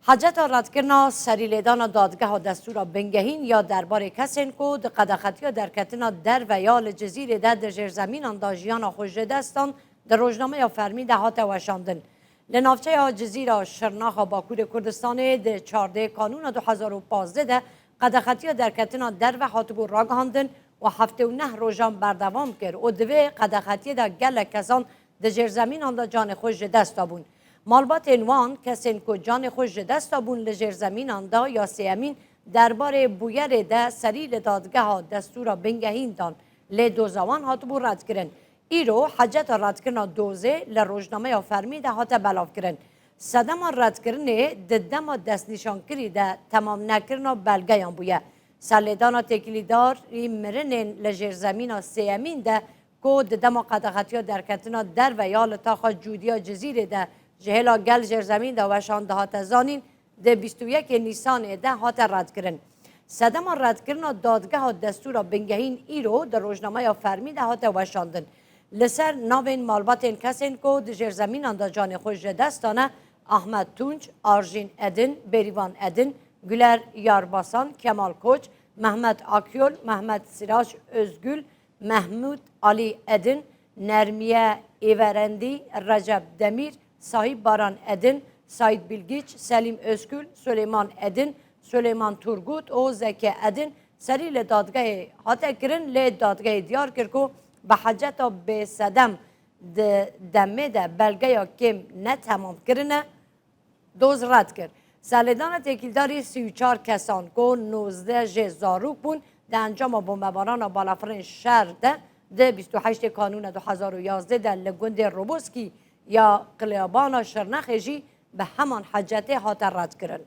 حاجت رد کردن سری لیدان دادگاه دستور بنگهین یا درباره کسین کو د قدخطی در کتنا در و یا لجزیره در جرزمین انداجیان خوش دستان در روزنامه یا فرمی ده هات وشاندن لنافچه یا جزیره شرناخ باکور کردستان ده 14 کانون 2015 ده قدخطی در کتنا در و هاتبو راگهاندن و 79 روزان بردوام کرد و دوی قدخطی در گل کسان در جرزمین انداجان خوش دستابون مالبات انوان کسین کو جان خوش دست بون لجر زمین آندا یا سیمین درباره بویر ده سریل دادگاه دستور بنگهین دان لی دوزوان هات بو رد کرن ایرو حجت رد کرنا دوزه لروجنامه یا فرمی ده هات بلاف کرن صدم رد کرنه ددم دست نشان کری ده تمام نکرنا بلگیان بویه سلیدان تکلیدار مرن لجر زمین سیمین ده کو ددم قدغتیا در کتنا در و یا لطاقه جودیا جزیره ده جهلا گل جرزمین ده وشان ده هات زانین ده 21 نیسان ده هات رد کرن صدم رد کرن دادگاه دستور بنگهین ایرو در روزنامه یا فرمی ده هات وشاندن لسر ناوین مالبات کسین کو ده جرزمین ده جان خوش دستانه احمد تونج، آرژین ادن، بریوان ادن، گلر یارباسان، کمال کوچ، محمد آکیول، محمد سراج özgül، محمود علی ادن، نرمیه ایورندی، رجب دمیر صاحب باران ادن، سعید بیلگیچ، سلیم özgül، سلیمان ادن، سلیمان تورگوت و زکی ادن سری لدادگاه هاته کرن لدادگاه دیار کرکو به حجت به صدم دمه ده بلگه یا کم نه تمام کرنه دوز رد کرد سالیدان تکیلداری 34 کسان که 19 جزاروک بون ده انجام بمباران بالافرین شهر ده 28 کانون 2011 ده لگوند روبوسکی یا قلیابان شرنخجی به همان حجته هات رد کرن